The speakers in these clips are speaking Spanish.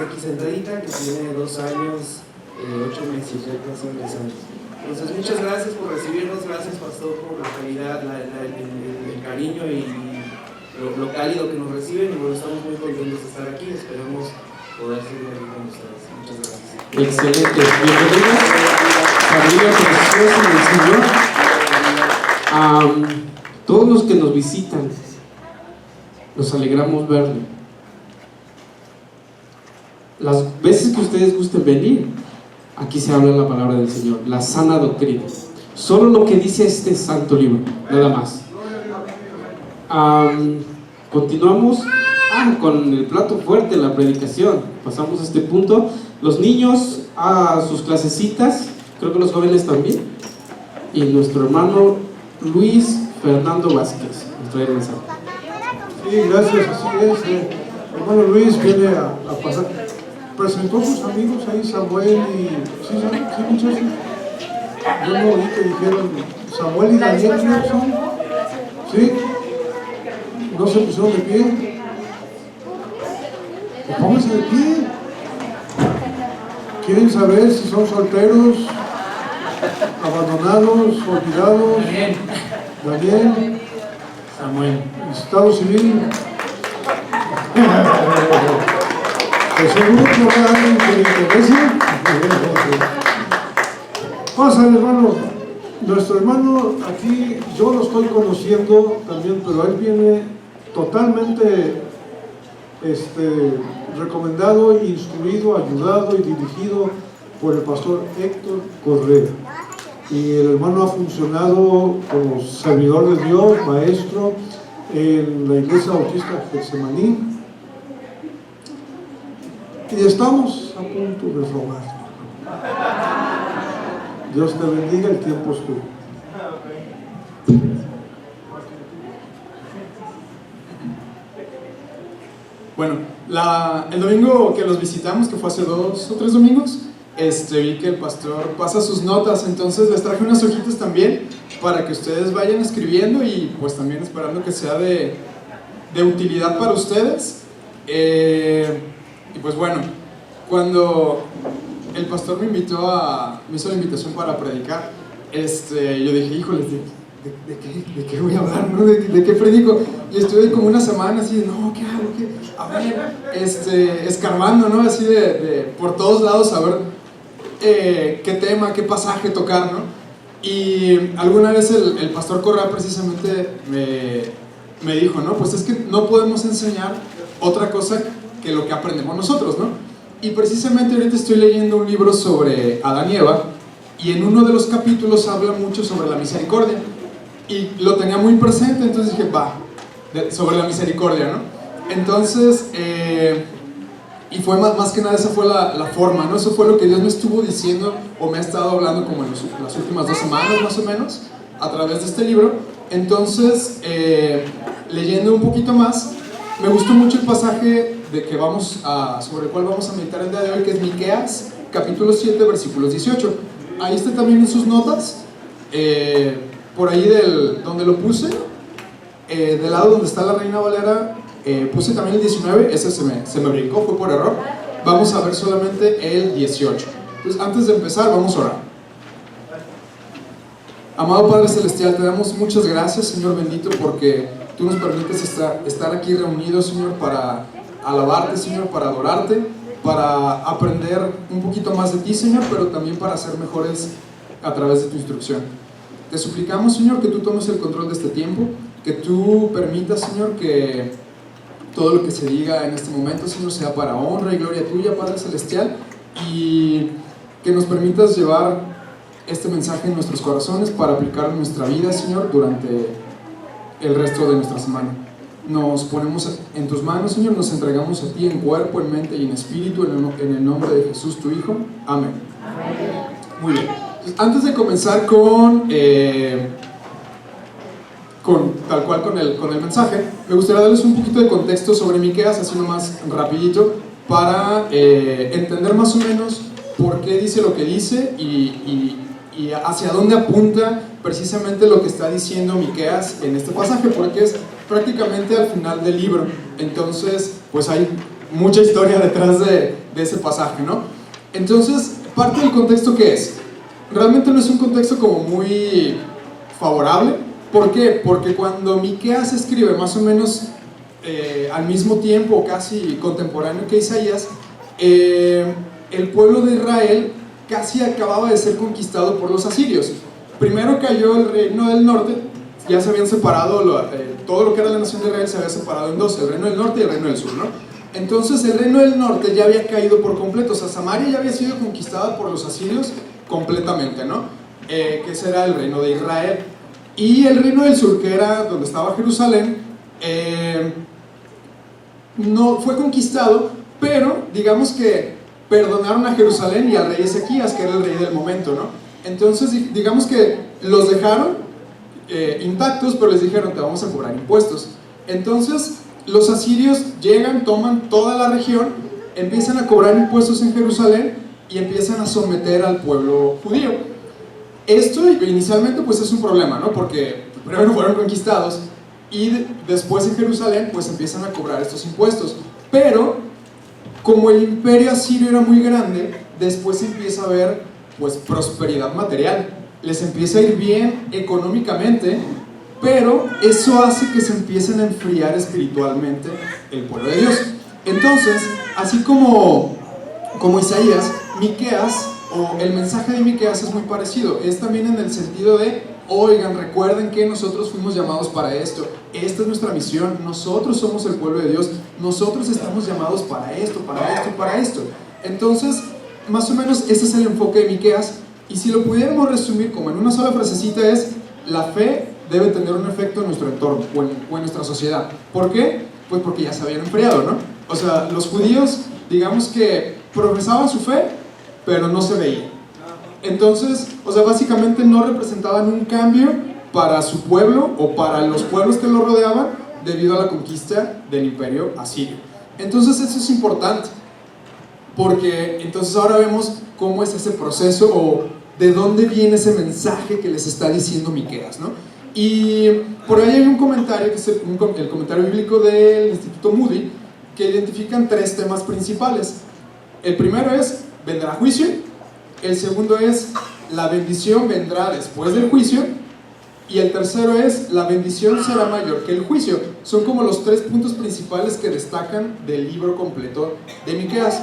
está aquí sentadita, que tiene 2 años, 8 meses, ya casi 3 años. Entonces, muchas gracias por recibirnos, gracias Pastor por la calidad, el cariño y lo cálido que nos reciben, y bueno, estamos muy contentos de estar aquí, esperamos poder seguir aquí con ustedes. Muchas gracias. Excelente, bienvenidos, familia preciosa del Señor. Todos los que nos visitan, nos alegramos verle. Las veces que ustedes gusten venir, aquí se habla la palabra del Señor, la sana doctrina, solo lo que dice este santo libro, nada más. Continuamos con el plato fuerte, la predicación. Pasamos a este punto. Los niños a sus clasecitas, creo que los jóvenes también, y nuestro hermano Luis Fernando Vázquez nos trae el mensaje. Sí, gracias, así es. Hermano Luis viene a pasar. Presentó a sus amigos ahí, Samuel y... ¿Sí, muchachos? Yo no oí que dijeron Samuel y Daniel, ¿quiénes son? ¿Sí? ¿No se pusieron de pie? Pues pónganse de pie. ¿Quieren saber si son solteros, abandonados, olvidados? Daniel, Samuel, Estado civil. Pues seguro que habrá alguien que le interese. Pásale, hermano. Nuestro hermano aquí, yo lo estoy conociendo también, pero él viene totalmente recomendado, instruido, ayudado y dirigido por el pastor Héctor Correa. Y el hermano ha funcionado como servidor de Dios, maestro en la iglesia bautista Getsemaní. Y estamos a punto de robar. Dios te bendiga, el tiempo es tuyo. bueno, el domingo que los visitamos, que fue hace 2 o 3 domingos, vi que el pastor pasa sus notas, entonces les traje unas hojitas también para que ustedes vayan escribiendo y pues también esperando que sea de utilidad para ustedes. Y pues bueno, cuando el pastor me hizo la invitación para predicar, yo dije, híjole, ¿de qué voy a hablar? ¿No? ¿De qué predico? Y estuve como una semana así de, no, ¿qué hago? A ver, escarbando, ¿no? Así por todos lados a ver qué tema, qué pasaje tocar, ¿no? Y alguna vez el pastor Correa precisamente me dijo, ¿no? Pues es que no podemos enseñar otra cosa que lo que aprendemos nosotros, ¿no? Y precisamente ahorita estoy leyendo un libro sobre Adán y Eva, y en uno de los capítulos habla mucho sobre la misericordia, y lo tenía muy presente, entonces dije, sobre la misericordia, ¿no? Entonces, y fue más que nada, esa fue la forma, ¿no? Eso fue lo que Dios me estuvo diciendo, o me ha estado hablando como en las últimas 2 semanas, más o menos, a través de este libro. Entonces, leyendo un poquito más, me gustó mucho el pasaje sobre el cual vamos a meditar el día de hoy, que es Miqueas, capítulo 7, versículos 18. Ahí está también en sus notas, por ahí donde lo puse, del lado donde está la Reina Valera, puse también el 19, ese se me brincó, fue por error. Vamos a ver solamente el 18. Entonces, antes de empezar, vamos a orar. Amado Padre Celestial, te damos muchas gracias, Señor bendito, porque tú nos permites estar aquí reunidos, Señor, para alabarte, Señor, para adorarte, para aprender un poquito más de ti, Señor, pero también para ser mejores a través de tu instrucción. Te suplicamos, Señor, que tú tomes el control de este tiempo, que tú permitas, Señor, que todo lo que se diga en este momento, Señor, sea para honra y gloria tuya, Padre Celestial, y que nos permitas llevar este mensaje en nuestros corazones para aplicarlo en nuestra vida, Señor, durante el resto de nuestra semana. Nos ponemos en tus manos, Señor, nos entregamos a ti en cuerpo, en mente y en espíritu, en el nombre de Jesús, tu Hijo. Amén. Muy bien. Antes de comenzar con el mensaje, me gustaría darles un poquito de contexto sobre Miqueas, así nomás rapidito, para entender más o menos por qué dice lo que dice y hacia dónde apunta precisamente lo que está diciendo Miqueas en este pasaje, porque es prácticamente al final del libro. Entonces, pues hay mucha historia detrás de ese pasaje, ¿no? Entonces, parte del contexto, ¿qué es? Realmente no es un contexto como muy favorable. ¿Por qué? Porque cuando Miqueas escribe más o menos al mismo tiempo, casi contemporáneo que Isaías, el pueblo de Israel casi acababa de ser conquistado por los asirios. Primero cayó el reino del norte, ya se habían separado, todo lo que era la nación de Israel se había separado en dos, el reino del norte y el reino del sur, ¿no? Entonces el reino del norte ya había caído por completo, o sea, Samaria ya había sido conquistada por los asirios completamente, ¿no? Que ese era el reino de Israel. Y el reino del sur, que era donde estaba Jerusalén, no fue conquistado, pero digamos que perdonaron a Jerusalén y al rey Ezequías, que era el rey del momento, ¿no? Entonces digamos que los dejaron intactos, pero les dijeron: te vamos a cobrar impuestos. Entonces los asirios llegan, toman toda la región, empiezan a cobrar impuestos en Jerusalén y empiezan a someter al pueblo judío. Esto inicialmente pues es un problema, ¿no? Porque primero fueron conquistados y después en Jerusalén pues empiezan a cobrar estos impuestos. Pero como el imperio asirio era muy grande, después empieza a haber pues prosperidad material, les empieza a ir bien económicamente, pero eso hace que se empiecen a enfriar espiritualmente el pueblo de Dios. Entonces, así como Isaías, Miqueas, o el mensaje de Miqueas es muy parecido, es también en el sentido de: oigan, recuerden que nosotros fuimos llamados para esto, esta es nuestra misión, nosotros somos el pueblo de Dios, nosotros estamos llamados para esto, para esto, para esto. Entonces, más o menos ese es el enfoque de Miqueas, y si lo pudiéramos resumir como en una sola frasecita es: la fe debe tener un efecto en nuestro entorno o en nuestra sociedad. ¿Por qué? Pues porque ya se habían enfriado, ¿no? O sea, los judíos, digamos que profesaban su fe, pero no se veía. Entonces, o sea, básicamente no representaban un cambio para su pueblo o para los pueblos que lo rodeaban debido a la conquista del imperio asirio. Entonces eso es importante, porque entonces ahora vemos cómo es ese proceso o de dónde viene ese mensaje que les está diciendo Miqueas, ¿no? Y por ahí hay un comentario, que es el comentario bíblico del Instituto Moody, que identifican tres temas principales. El primero es: vendrá juicio. El segundo es: la bendición vendrá después del juicio. Y el tercero es: la bendición será mayor que el juicio. Son como los tres puntos principales que destacan del libro completo de Miqueas.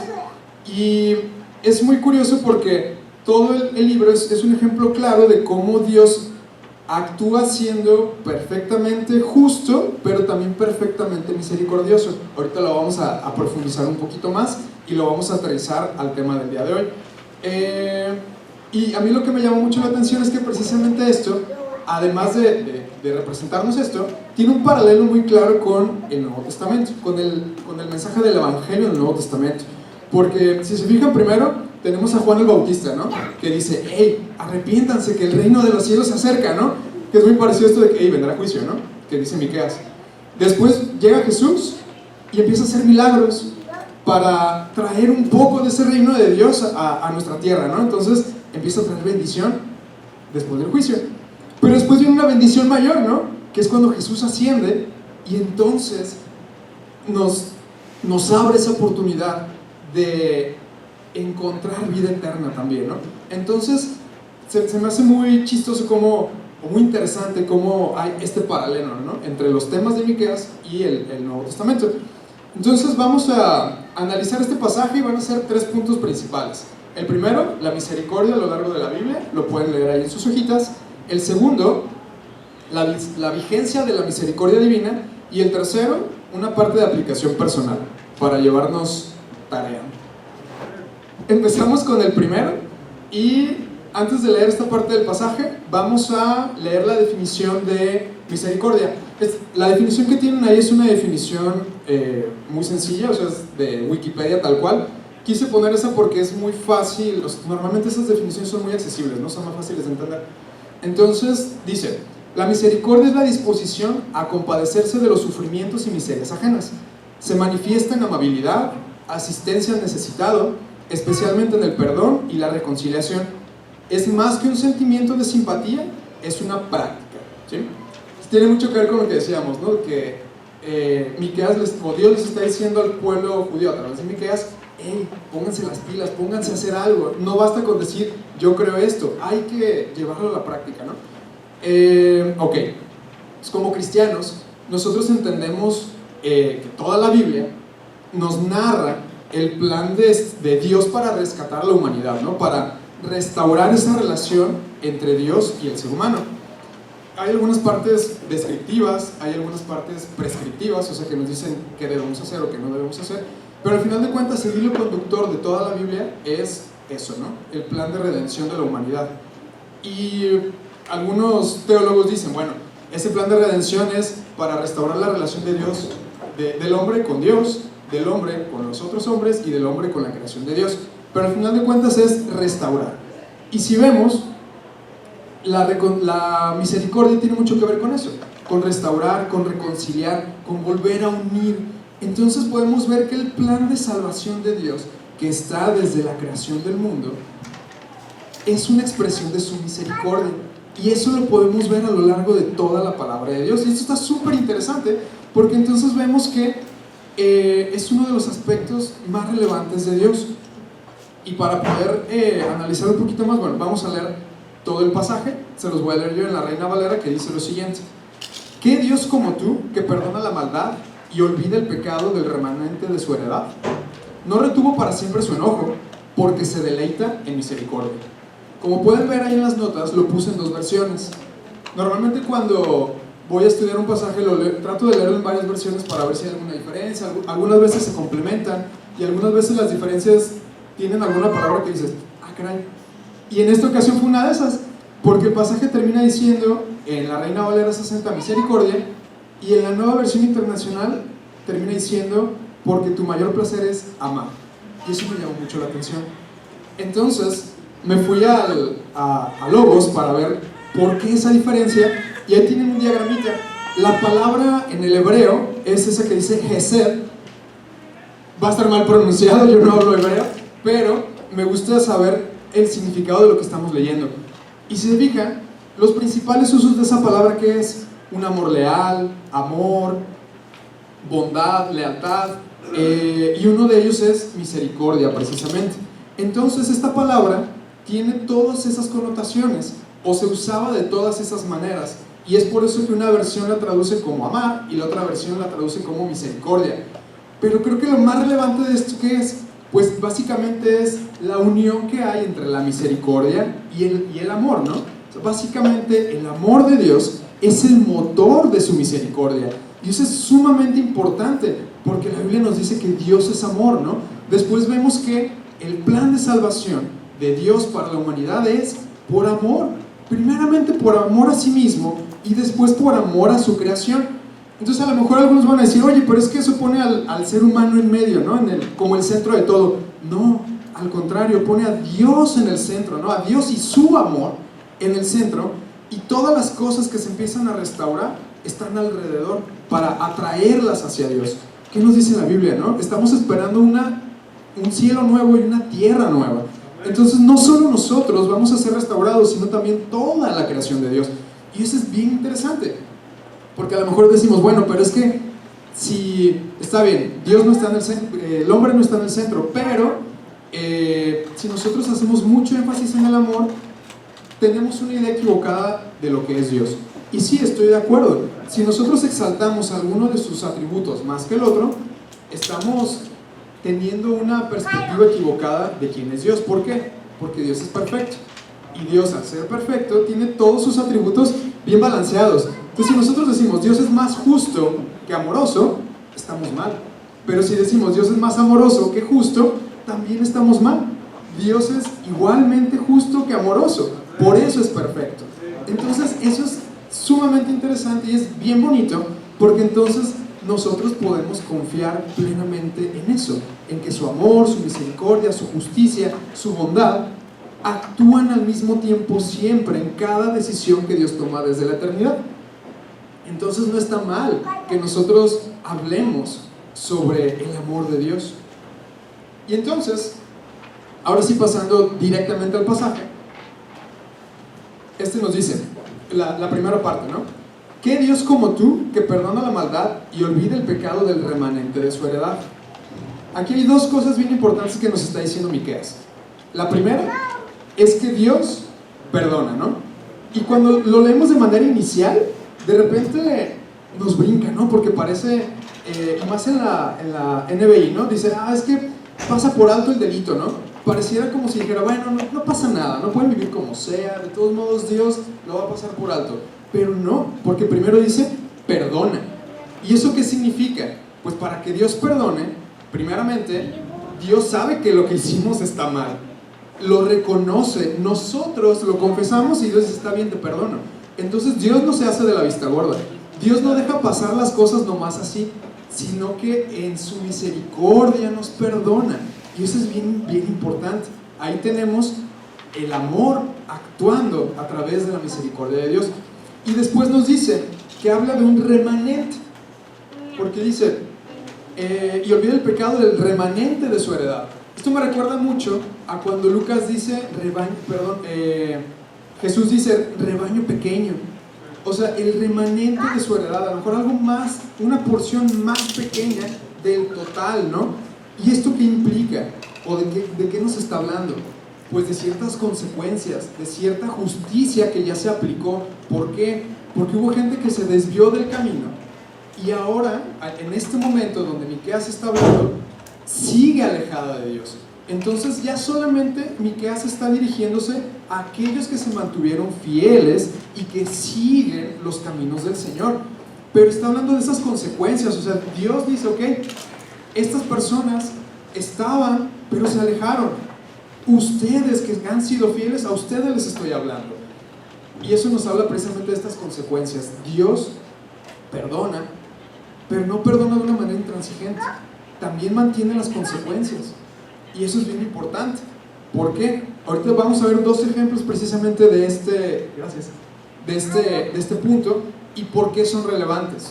Y es muy curioso porque todo el libro es un ejemplo claro de cómo Dios actúa siendo perfectamente justo, pero también perfectamente misericordioso. Ahorita lo vamos a profundizar un poquito más y lo vamos a aterrizar al tema del día de hoy. Y a mí lo que me llama mucho la atención es que precisamente esto, además de representarnos esto, tiene un paralelo muy claro con el Nuevo Testamento, con el mensaje del Evangelio del Nuevo Testamento. Porque si se fijan, primero tenemos a Juan el Bautista, ¿no? Que dice: hey, arrepiéntanse, que el reino de los cielos se acerca, ¿no? Que es muy parecido a esto de que hey, vendrá juicio, ¿no? Que dice Miqueas. Después llega Jesús y empieza a hacer milagros para traer un poco de ese reino de Dios a nuestra tierra, ¿no? Entonces empieza a traer bendición después del juicio. Pero después viene una bendición mayor, ¿no? Que es cuando Jesús asciende y entonces nos abre esa oportunidad de encontrar vida eterna también, ¿no? Entonces se me hace muy chistoso o muy interesante cómo hay este paralelo, ¿no? Entre los temas de Miqueas y el Nuevo Testamento. Entonces vamos a analizar este pasaje y van a ser tres puntos principales. El primero, la misericordia a lo largo de la Biblia, lo pueden leer ahí en sus hojitas. El segundo, la vigencia de la misericordia divina. Y el tercero, una parte de aplicación personal para llevarnos tarea. Empezamos con el primero y antes de leer esta parte del pasaje vamos a leer la definición de misericordia. La definición que tienen ahí es una definición muy sencilla, o sea, es de Wikipedia tal cual. Quise poner esa porque es muy fácil, normalmente esas definiciones son muy accesibles, ¿no? Son más fáciles de entender. Entonces dice: la misericordia es la disposición a compadecerse de los sufrimientos y miserias ajenas. Se manifiesta en amabilidad, asistencia al necesitado, especialmente en el perdón y la reconciliación. Es más que un sentimiento de simpatía, es una práctica, ¿sí? Tiene mucho que ver con lo que decíamos, ¿no? Que Miqueas o Dios les está diciendo al pueblo judío a través de Miqueas: hey, pónganse las pilas, pónganse a hacer algo, no basta con decir yo creo esto, hay que llevarlo a la práctica, ¿no? Ok, pues como cristianos nosotros entendemos que toda la Biblia nos narra el plan de Dios para rescatar a la humanidad, ¿no? Para restaurar esa relación entre Dios y el ser humano. Hay algunas partes descriptivas, hay algunas partes prescriptivas, o sea, que nos dicen qué debemos hacer o qué no debemos hacer, pero al final de cuentas el hilo conductor de toda la Biblia es eso, ¿no? El plan de redención de la humanidad. Y algunos teólogos dicen, bueno, ese plan de redención es para restaurar la relación de Dios, del hombre con Dios, del hombre con los otros hombres y del hombre con la creación de Dios, pero al final de cuentas es restaurar. Y si vemos, la misericordia tiene mucho que ver con eso, con restaurar, con reconciliar, con volver a unir. Entonces podemos ver que el plan de salvación de Dios, que está desde la creación del mundo, es una expresión de su misericordia, y eso lo podemos ver a lo largo de toda la palabra de Dios. Y esto está súper interesante, porque entonces vemos que es uno de los aspectos más relevantes de Dios. Y para poder analizar un poquito más, bueno, vamos a leer todo el pasaje. Se los voy a leer yo en la Reina Valera, que dice lo siguiente: ¿qué Dios como tú, que perdona la maldad y olvida el pecado del remanente de su heredad? No retuvo para siempre su enojo, porque se deleita en misericordia. Como pueden ver ahí en las notas, lo puse en dos versiones. Normalmente cuando voy a estudiar un pasaje trato de leerlo en varias versiones para ver si hay alguna diferencia. Algunas veces se complementan y algunas veces las diferencias tienen alguna palabra que dices, ah, caray. Y en esta ocasión fue una de esas, porque el pasaje termina diciendo en la Reina Valera 60 misericordia, y en la Nueva Versión Internacional termina diciendo porque tu mayor placer es amar. Y eso me llamó mucho la atención. Entonces me fui a Logos para ver por qué esa diferencia, y ahí tienen un diagramita. La palabra en el hebreo es esa que dice Hesed. Va a estar mal pronunciado, yo no hablo hebreo, pero me gusta saber el significado de lo que estamos leyendo. Y si se fijan, los principales usos de esa palabra, que es un amor leal, amor, bondad, lealtad, y uno de ellos es misericordia, precisamente. Entonces esta palabra tiene todas esas connotaciones, o se usaba de todas esas maneras, y es por eso que una versión la traduce como amar y la otra versión la traduce como misericordia. Pero creo que lo más relevante de esto, ¿qué es? Pues básicamente es la unión que hay entre la misericordia y el amor, ¿no? O sea, básicamente el amor de Dios es el motor de su misericordia, y eso es sumamente importante, porque la Biblia nos dice que Dios es amor, ¿no? Después vemos que el plan de salvación de Dios para la humanidad es por amor, primeramente por amor a sí mismo y después por amor a su creación. Entonces a lo mejor algunos van a decir, oye, pero es que eso pone al ser humano en medio, ¿no? Como el centro de todo. No, al contrario, pone a Dios en el centro, ¿no? A Dios y su amor en el centro, y todas las cosas que se empiezan a restaurar están alrededor para atraerlas hacia Dios. ¿Qué nos dice la Biblia, no? Estamos esperando un cielo nuevo y una tierra nueva. Entonces no solo nosotros vamos a ser restaurados, sino también toda la creación de Dios. Y eso es bien interesante, porque a lo mejor decimos, bueno, pero es que si está bien, Dios no está en el centro, el hombre no está en el centro, pero si nosotros hacemos mucho énfasis en el amor, tenemos una idea equivocada de lo que es Dios. Y sí, estoy de acuerdo. Si nosotros exaltamos alguno de sus atributos más que el otro, estamos teniendo una perspectiva equivocada de quién es Dios. ¿Por qué? Porque Dios es perfecto, y Dios, al ser perfecto, tiene todos sus atributos bien balanceados. Entonces, si nosotros decimos Dios es más justo que amoroso, estamos mal. Pero si decimos Dios es más amoroso que justo, también estamos mal. Dios es igualmente justo que amoroso, por eso es perfecto. Entonces eso es sumamente interesante y es bien bonito, porque entonces nosotros podemos confiar plenamente en eso, en que su amor, su misericordia, su justicia, su bondad actúan al mismo tiempo siempre en cada decisión que Dios toma desde la eternidad. Entonces no está mal que nosotros hablemos sobre el amor de Dios. Y entonces, ahora sí, pasando directamente al pasaje, nos dice la primera parte, ¿no? ¿qué Dios como tú que perdona la maldad y olvida el pecado del remanente de su heredad? Aquí hay dos cosas bien importantes que nos está diciendo Miqueas. La primera es que Dios perdona, ¿no? Y cuando lo leemos de manera inicial, de repente nos brinca, ¿no? Porque parece, y más en la NBI, ¿no? Dice, es que pasa por alto el delito, ¿no? Pareciera como si dijera, bueno, no pasa nada, no pueden vivir como sea, de todos modos Dios lo va a pasar por alto. Pero no, porque primero dice, perdona. ¿Y eso qué significa? Pues para que Dios perdone, primeramente, Dios sabe que lo que hicimos está mal. Lo reconoce, nosotros lo confesamos y Dios dice, está bien, te perdono. Entonces Dios no se hace de la vista gorda. Dios no deja pasar las cosas nomás así, sino que en su misericordia nos perdona. Y eso es bien, bien importante. Ahí tenemos el amor actuando a través de la misericordia de Dios. Y después nos dice que habla de un remanente, porque dice, y olvida el pecado del remanente de su heredad. Esto me recuerda mucho a cuando Lucas dice, Jesús dice, rebaño pequeño. O sea, el remanente de su heredad, a lo mejor algo más, una porción más pequeña del total, ¿no? ¿Y esto qué implica? ¿O de qué nos está hablando? Pues de ciertas consecuencias, de cierta justicia que ya se aplicó. ¿Por qué? Porque hubo gente que se desvió del camino y ahora, en este momento donde Miqueas está hablando, sigue alejada de Dios. Entonces ya solamente Miqueas está dirigiéndose a aquellos que se mantuvieron fieles y que siguen los caminos del Señor. Pero está hablando de esas consecuencias. O sea, Dios dice, ok, estas personas estaban, pero se alejaron. Ustedes que han sido fieles, a ustedes les estoy hablando. Y eso nos habla precisamente de estas consecuencias. Dios perdona, pero no perdona de una manera intransigente. También mantiene las consecuencias. Y eso es bien importante. ¿Por qué? Ahorita vamos a ver dos ejemplos precisamente de este punto y por qué son relevantes.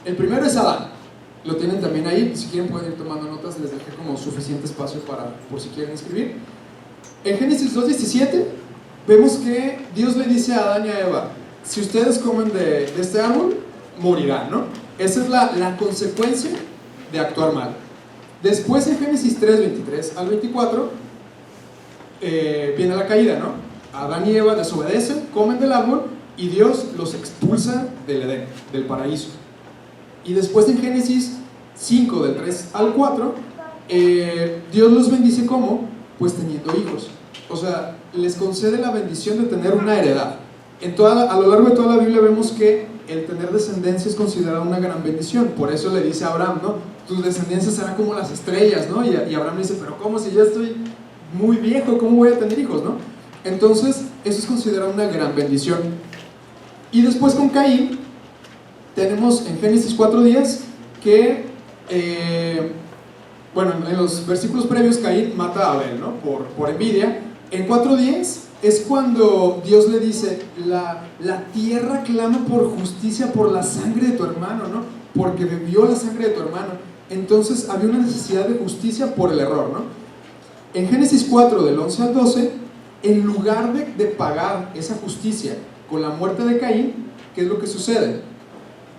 El primero es Adán. Lo tienen también ahí, si quieren pueden ir tomando notas, les dejé como suficiente espacio por si quieren escribir. En Génesis 2:17 vemos que Dios le dice a Adán y a Eva, si ustedes comen de este árbol, morirán, ¿no? Esa es la consecuencia de actuar mal. Después en Génesis 3:23 al 24 viene la caída, ¿no? Adán y Eva desobedecen, comen del árbol y Dios los expulsa del Edén, del paraíso. Y después en Génesis 5, del 3 al 4, Dios los bendice ¿cómo? Pues teniendo hijos. O sea, les concede la bendición de tener una heredad. A lo largo de toda la Biblia vemos que el tener descendencia es considerado una gran bendición. Por eso le dice a Abraham, ¿no? Tus descendencias serán como las estrellas, ¿no? Y Abraham le dice, pero ¿cómo si ya estoy muy viejo? ¿Cómo voy a tener hijos, no? Entonces, eso es considerado una gran bendición. Y después con Caín, tenemos en Génesis 4:10 que, en los versículos previos Caín mata a Abel, ¿no? Por envidia. En 4:10 es cuando Dios le dice, la tierra clama por justicia por la sangre de tu hermano, ¿no? Porque bebió la sangre de tu hermano. Entonces había una necesidad de justicia por el error, ¿no? En Génesis 4, del 11 al 12, en lugar de pagar esa justicia con la muerte de Caín, ¿qué es lo que sucede?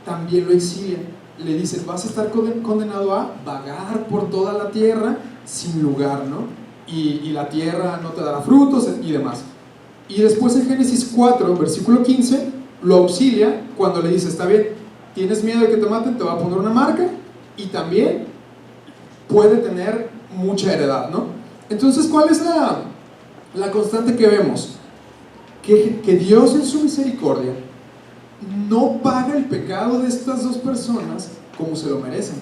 También lo exilian. Le dicen, vas a estar condenado a vagar por toda la tierra sin lugar, ¿no? Y la tierra no te dará frutos y demás. Y después en Génesis 4, versículo 15, lo auxilia cuando le dice, está bien, tienes miedo de que te maten, te va a poner una marca y también puede tener mucha heredad, ¿no? Entonces, ¿cuál es la constante que vemos? Que Dios en su misericordia no paga el pecado de estas dos personas como se lo merecen.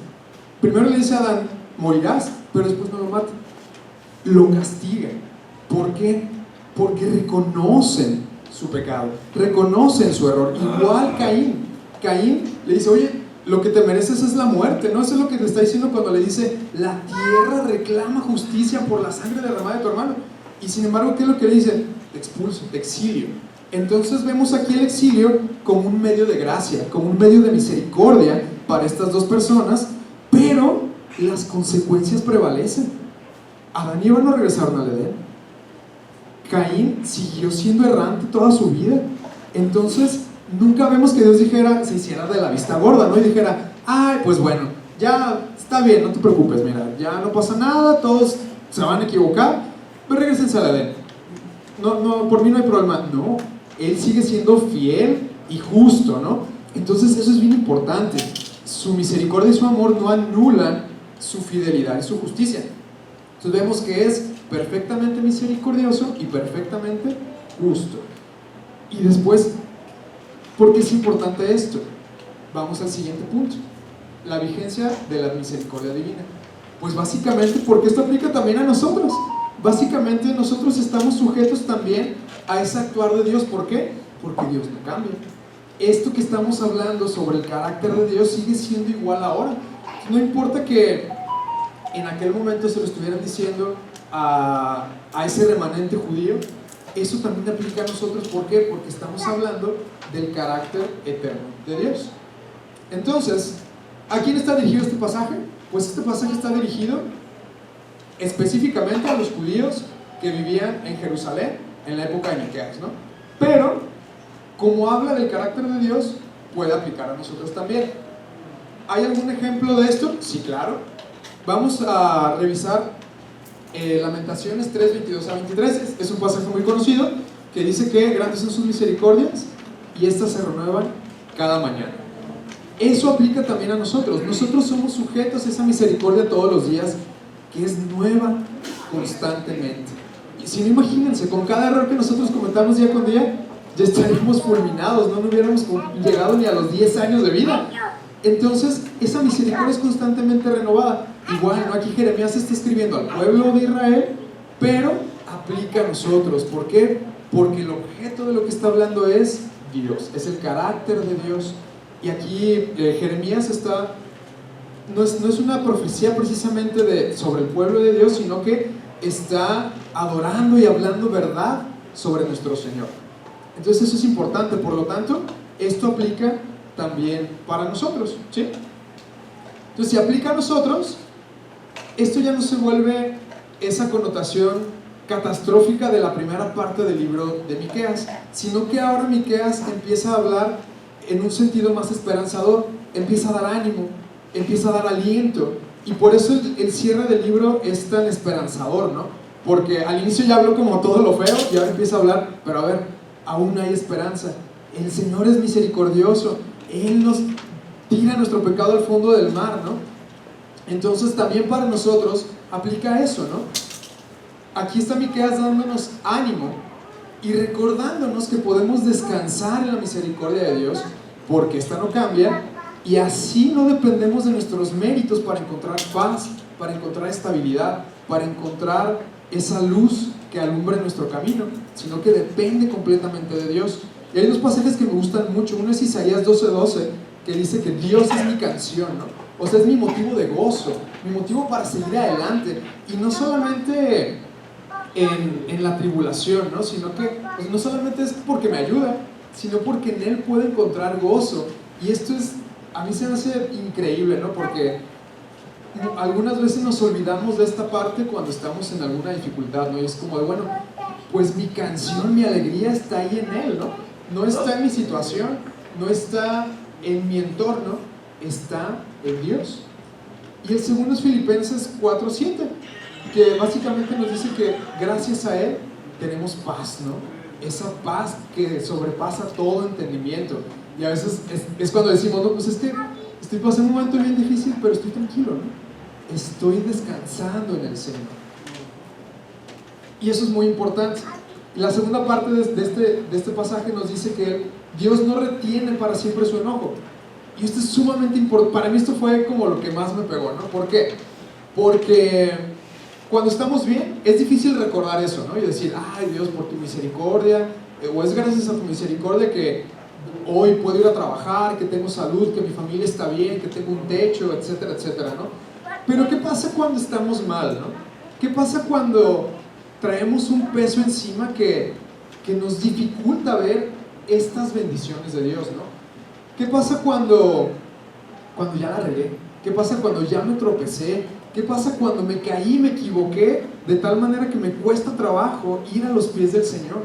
Primero le dice a Adán, morirás, pero después no lo mata. Lo castiga. ¿Por qué? Porque reconocen su pecado, reconocen su error. Igual Caín. Caín le dice, oye, lo que te mereces es la muerte, ¿no? Eso es lo que le está diciendo cuando le dice, la tierra reclama justicia por la sangre derramada de tu hermano. Y sin embargo, ¿qué es lo que le dice? Te expulso, te exilio. Entonces vemos aquí el exilio como un medio de gracia, como un medio de misericordia para estas dos personas, pero las consecuencias prevalecen. Adán y Eva no regresaron al Edén. Caín siguió siendo errante toda su vida. Entonces nunca vemos que Dios se hiciera de la vista gorda, ¿no? Y dijera, ay, pues bueno, ya está bien, no te preocupes, mira, ya no pasa nada, todos se van a equivocar, pero regresense a la Edén. No, por mí no hay problema. No, Él sigue siendo fiel y justo, ¿no? Entonces eso es bien importante. Su misericordia y su amor no anulan su fidelidad y su justicia. Entonces vemos que es perfectamente misericordioso y perfectamente justo. Y después, ¿por qué es importante esto? Vamos al siguiente punto: la vigencia de la misericordia divina. Pues básicamente porque esto aplica también a nosotros. Básicamente nosotros estamos sujetos también a ese actuar de Dios. ¿Por qué? Porque Dios no cambia. Esto que estamos hablando sobre el carácter de Dios sigue siendo igual ahora. No importa que en aquel momento se lo estuvieran diciendo a ese remanente judío, eso también aplica a nosotros. ¿Por qué? Porque estamos hablando del carácter eterno de Dios. Entonces, ¿a quién está dirigido este pasaje? Pues este pasaje está dirigido específicamente a los judíos que vivían en Jerusalén en la época de Miqueas, ¿no? Pero, como habla del carácter de Dios, puede aplicar a nosotros también. ¿Hay algún ejemplo de esto? Sí, claro. Vamos a revisar Lamentaciones 3, 22 a 23. Es un pasaje muy conocido que dice que grandes son sus misericordias y estas se renuevan cada mañana. Eso aplica también a nosotros. Nosotros somos sujetos a esa misericordia todos los días, que es nueva constantemente. Y si no, imagínense, con cada error que nosotros cometamos día con día, ya estaríamos fulminados, no hubiéramos llegado ni a los 10 años de vida. Entonces, esa misericordia es constantemente renovada. Igual, ¿no? Aquí Jeremías está escribiendo al pueblo de Israel, pero aplica a nosotros. ¿Por qué? Porque el objeto de lo que está hablando es Dios, es el carácter de Dios. Y aquí Jeremías no es una profecía precisamente sobre el pueblo de Dios, sino que está adorando y hablando verdad sobre nuestro Señor. Entonces eso es importante. Por lo tanto, esto aplica también para nosotros, ¿sí? Entonces, si aplica a nosotros, esto ya no se vuelve esa connotación catastrófica de la primera parte del libro de Miqueas, sino que ahora Miqueas empieza a hablar en un sentido más esperanzador, empieza a dar ánimo, empieza a dar aliento, y por eso el cierre del libro es tan esperanzador, ¿no? Porque al inicio ya habló como todo lo feo y ahora empieza a hablar, pero a ver, aún hay esperanza. El Señor es misericordioso, Él nos tira nuestro pecado al fondo del mar, ¿no? Entonces también para nosotros aplica eso, ¿no? Aquí está Miqueas dándonos ánimo y recordándonos que podemos descansar en la misericordia de Dios, porque esta no cambia, y así no dependemos de nuestros méritos para encontrar paz, para encontrar estabilidad, para encontrar esa luz que alumbre nuestro camino, sino que depende completamente de Dios. Y hay dos pasajes que me gustan mucho. Uno es Isaías 12:12, que dice que Dios es mi canción, ¿no? O sea, es mi motivo de gozo, mi motivo para seguir adelante, y no solamente en la tribulación, ¿no? Sino que pues, no solamente es porque me ayuda, sino porque en Él puedo encontrar gozo. Y esto a mí se me hace increíble, ¿no? Porque algunas veces nos olvidamos de esta parte cuando estamos en alguna dificultad, ¿no? Y es como de, bueno, pues mi canción, mi alegría está ahí en Él, ¿no? No está en mi situación, no está en mi entorno, está en Dios. Y el segundo es Filipenses 4:7, que básicamente nos dice que gracias a Él tenemos paz, ¿no? Esa paz que sobrepasa todo entendimiento. Y a veces es cuando decimos, no, pues es que estoy pasando un momento bien difícil, pero estoy tranquilo, ¿no? Estoy descansando en el Señor. Y eso es muy importante. Y la segunda parte de este pasaje nos dice que Dios no retiene para siempre su enojo. Y esto es sumamente importante. Para mí esto fue como lo que más me pegó, ¿no? ¿Por qué? Porque cuando estamos bien es difícil recordar eso, ¿no? Y decir, ay Dios, por tu misericordia, o es gracias a tu misericordia que hoy puedo ir a trabajar, que tengo salud, que mi familia está bien, que tengo un techo, etcétera, etcétera, ¿no? Pero ¿qué pasa cuando estamos mal, no? ¿Qué pasa cuando traemos un peso encima que nos dificulta ver estas bendiciones de Dios, ¿no? ¿Qué pasa cuando ya la regué? ¿Qué pasa cuando ya me tropecé? ¿Qué pasa cuando me caí, me equivoqué de tal manera que me cuesta trabajo ir a los pies del Señor?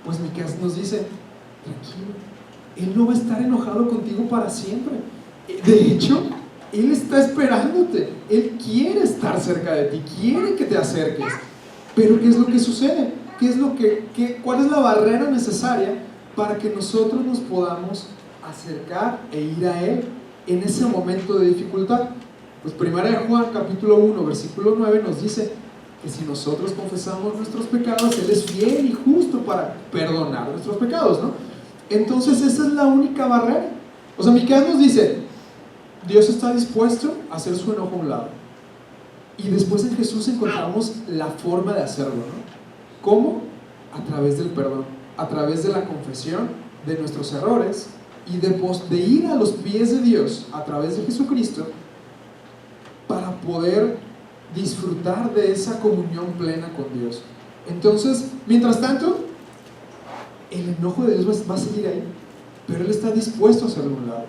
Pues Miqueas nos dice, tranquilo, Él no va a estar enojado contigo para siempre. De hecho, Él está esperándote. Él quiere estar cerca de ti, quiere que te acerques. Pero ¿qué es lo que sucede? ¿Cuál es la barrera necesaria para que nosotros nos podamos acercar e ir a Él en ese momento de dificultad? Pues 1 Juan capítulo 1 versículo 9 nos dice que si nosotros confesamos nuestros pecados, Él es fiel y justo para perdonar nuestros pecados, ¿no? Entonces esa es la única barrera. O sea, Miqueas nos dice, Dios está dispuesto a hacer su enojo a un lado. Y después en Jesús encontramos la forma de hacerlo, ¿no? ¿Cómo? A través del perdón, a través de la confesión de nuestros errores y de ir a los pies de Dios a través de Jesucristo para poder disfrutar de esa comunión plena con Dios. Entonces, mientras tanto, el enojo de Dios va a seguir ahí, pero Él está dispuesto a hacerlo a un lado.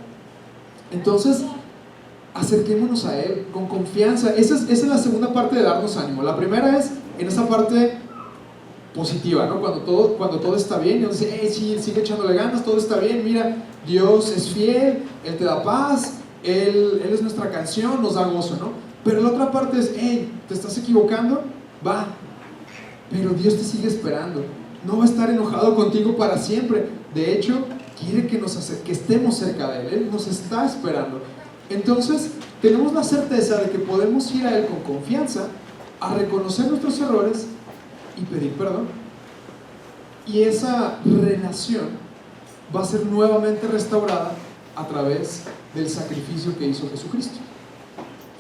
Entonces, acerquémonos a Él con confianza. Esa es la segunda parte de darnos ánimo. La primera es en esa parte positiva, ¿no? Cuando todo está bien, y uno dice, hey, sí, sigue echándole ganas, todo está bien, mira, Dios es fiel, Él te da paz, Él es nuestra canción, nos da gozo, ¿no? Pero la otra parte es, hey, te estás equivocando, va, pero Dios te sigue esperando, no va a estar enojado contigo para siempre. De hecho, quiere que estemos cerca de Él, Él nos está esperando. Entonces, tenemos la certeza de que podemos ir a Él con confianza, a reconocer nuestros errores y pedir perdón. Y esa relación va a ser nuevamente restaurada a través del sacrificio que hizo Jesucristo.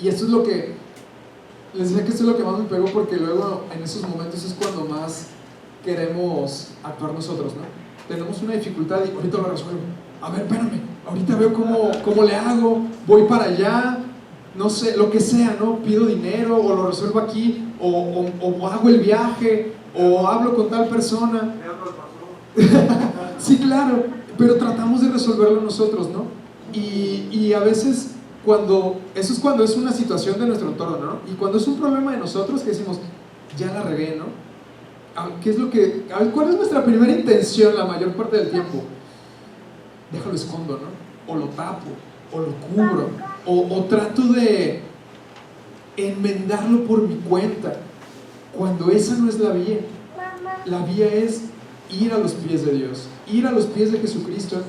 Y esto es lo que les decía, que esto es lo que más me pegó, porque luego en esos momentos es cuando más queremos actuar nosotros, ¿no? Tenemos una dificultad y ahorita lo resuelvo. A ver, espérame, ahorita veo cómo le hago, voy para allá, no sé, lo que sea, ¿no? Pido dinero, o lo resuelvo aquí, o hago el viaje, o hablo con tal persona. Sí, claro, pero tratamos de resolverlo nosotros, ¿no? Y a veces cuando es una situación de nuestro entorno, ¿no? Y cuando es un problema de nosotros, que decimos, ya la regué, ¿no? ¿Cuál es nuestra primera intención la mayor parte del tiempo? Déjalo escondo, ¿no? O lo tapo, o lo cubro, o trato de enmendarlo por mi cuenta, cuando esa no es la vía. La vía es ir a los pies de Dios, ir a los pies de Jesucristo,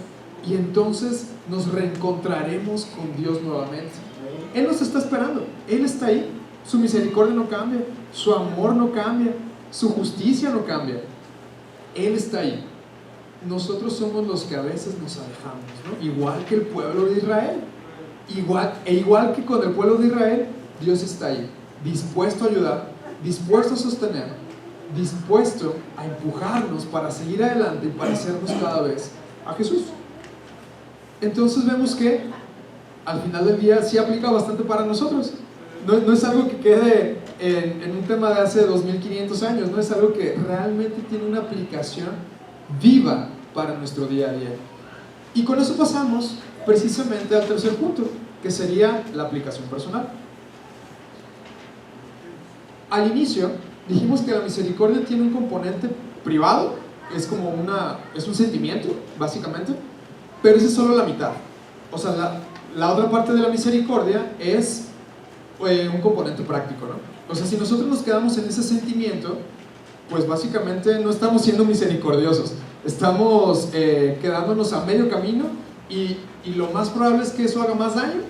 y entonces nos reencontraremos con Dios nuevamente. Él nos está esperando, Él está ahí, su misericordia no cambia, su amor no cambia, su justicia no cambia, Él está ahí. Nosotros somos los que a veces nos alejamos, ¿no? Igual que el pueblo de Israel, igual que con el pueblo de Israel, Dios está ahí, dispuesto a ayudar, dispuesto a sostener, dispuesto a empujarnos para seguir adelante y parecernos cada vez a Jesús. Entonces vemos que al final del día sí aplica bastante para nosotros. No es algo que quede en un tema de hace 2500 años, no es algo que realmente tiene una aplicación viva para nuestro día a día. Y con eso pasamos precisamente al tercer punto, que sería la aplicación personal. Al inicio dijimos que la misericordia tiene un componente privado, es un sentimiento, básicamente, pero esa es solo la mitad. O sea, la otra parte de la misericordia es un componente práctico, ¿no? O sea, si nosotros nos quedamos en ese sentimiento, pues básicamente no estamos siendo misericordiosos, estamos quedándonos a medio camino, y lo más probable es que eso haga más daño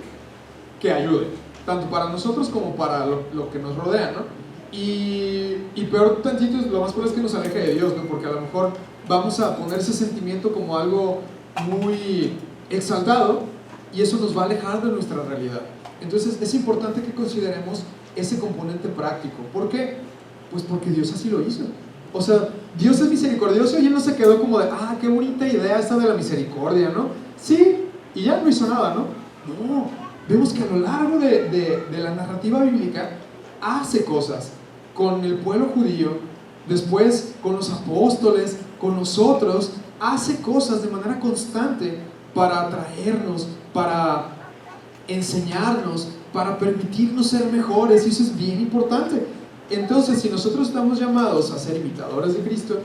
que ayude, tanto para nosotros como para lo que nos rodea, ¿no? Y peor tantito, lo más probable es que nos aleje de Dios, ¿no? Porque a lo mejor vamos a poner ese sentimiento como algo muy exaltado, y eso nos va a alejar de nuestra realidad. Entonces es importante que consideremos ese componente práctico. ¿Por qué? Pues porque Dios así lo hizo. O sea, Dios es misericordioso, y Él no se quedó como de, qué bonita idea esta de la misericordia, ¿no? Sí, y ya no hizo nada, ¿no? No, vemos que a lo largo de la narrativa bíblica hace cosas con el pueblo judío, después con los apóstoles, con nosotros, hace cosas de manera constante para atraernos, para enseñarnos, para permitirnos ser mejores, y eso es bien importante. Entonces, si nosotros estamos llamados a ser imitadores de Cristo,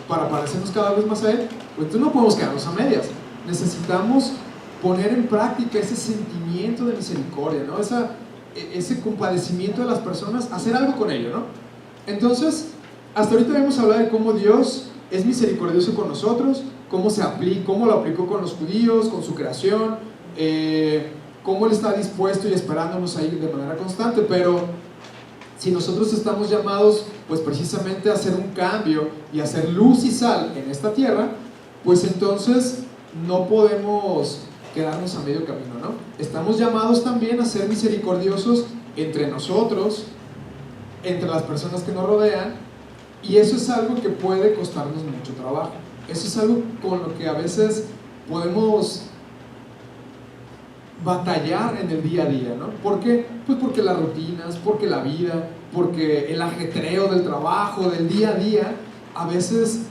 para parecernos cada vez más a Él, pues entonces no podemos quedarnos a medias. Necesitamos poner en práctica ese sentimiento de misericordia, ¿no? Ese compadecimiento de las personas, hacer algo con ello, ¿no? Entonces, hasta ahorita hemos hablado de cómo Dios es misericordioso con nosotros, cómo lo aplicó con los judíos, con su creación, cómo Él está dispuesto y esperándonos ahí de manera constante. Pero si nosotros estamos llamados pues precisamente a hacer un cambio y a hacer luz y sal en esta tierra, pues entonces no podemos quedarnos a medio camino, ¿no? Estamos llamados también a ser misericordiosos entre nosotros, entre las personas que nos rodean, y eso es algo que puede costarnos mucho trabajo. Eso es algo con lo que a veces podemos batallar en el día a día, ¿no? ¿Por qué? Pues porque las rutinas, porque la vida, porque el ajetreo del trabajo, del día a día, a veces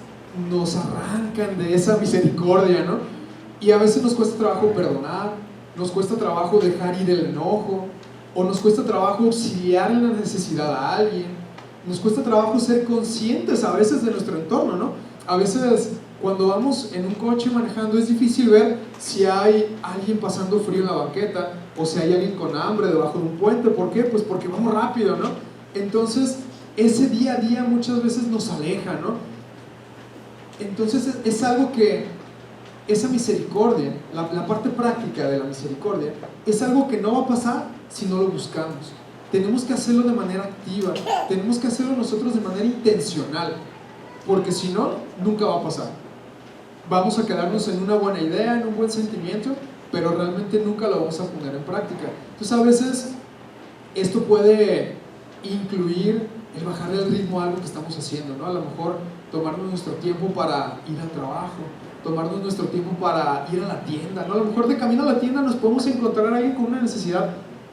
nos arrancan de esa misericordia, ¿no? Y a veces nos cuesta trabajo perdonar, nos cuesta trabajo dejar ir el enojo, o nos cuesta trabajo auxiliar en la necesidad a alguien, nos cuesta trabajo ser conscientes a veces de nuestro entorno, ¿no? A veces cuando vamos en un coche manejando es difícil ver si hay alguien pasando frío en la banqueta o si hay alguien con hambre debajo de un puente. ¿Por qué? Pues porque vamos rápido, ¿no? Entonces ese día a día muchas veces nos aleja, ¿no? Entonces es algo que esa misericordia, la parte práctica de la misericordia, es algo que no va a pasar si no lo buscamos. Tenemos que hacerlo de manera activa, tenemos que hacerlo nosotros de manera intencional, porque si no, nunca va a pasar. Vamos a quedarnos en una buena idea, en un buen sentimiento, pero realmente nunca lo vamos a poner en práctica. Entonces a veces esto puede incluir el bajarle el ritmo a algo que estamos haciendo, ¿no? A lo mejor tomarnos nuestro tiempo para ir al trabajo, tomarnos nuestro tiempo para ir a la tienda, ¿no? A lo mejor de camino a la tienda nos podemos encontrar a alguien con una necesidad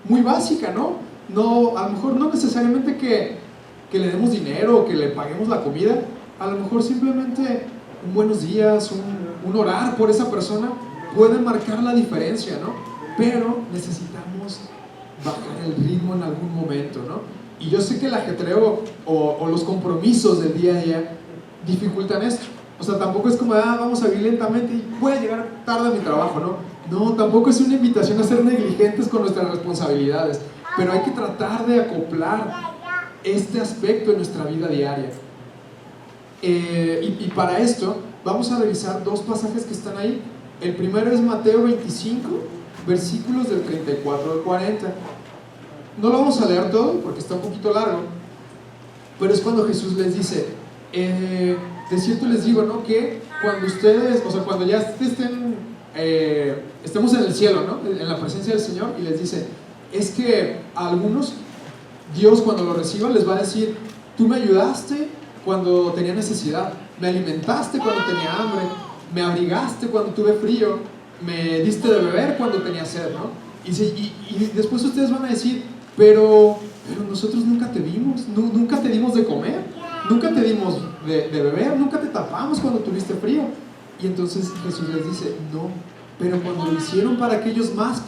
muy básica, ¿no? A lo mejor no necesariamente que le demos dinero o que le paguemos la comida, a lo mejor simplemente un buenos días, un orar por esa persona puede marcar la diferencia, ¿no? Pero necesitamos bajar el ritmo en algún momento, ¿no? Y yo sé que el ajetreo o los compromisos del día a día dificultan esto. O sea, tampoco es como, vamos a vivir lentamente y voy a llegar tarde a mi trabajo, ¿no? No, tampoco es una invitación a ser negligentes con nuestras responsabilidades, pero hay que tratar de acoplar este aspecto en nuestra vida diaria. Y para esto vamos a revisar dos pasajes que están ahí. El primero es Mateo 25, versículos del 34 al 40. No lo vamos a leer todo porque está un poquito largo, pero es cuando Jesús les dice, de cierto les digo, ¿no? Que cuando ustedes, o sea, cuando ya estemos en el cielo, ¿no? En la presencia del Señor, y les dice, es que a algunos Dios cuando lo reciba les va a decir, tú me ayudaste cuando tenía necesidad, me alimentaste cuando tenía hambre, me abrigaste cuando tuve frío, me diste de beber cuando tenía sed, ¿no? Y después ustedes van a decir, pero nosotros nunca te vimos, nunca te dimos de comer, nunca te dimos de beber, nunca te tapamos cuando tuviste frío. Y entonces Jesús les dice, no, pero cuando lo hicieron para aquellos más pequeños,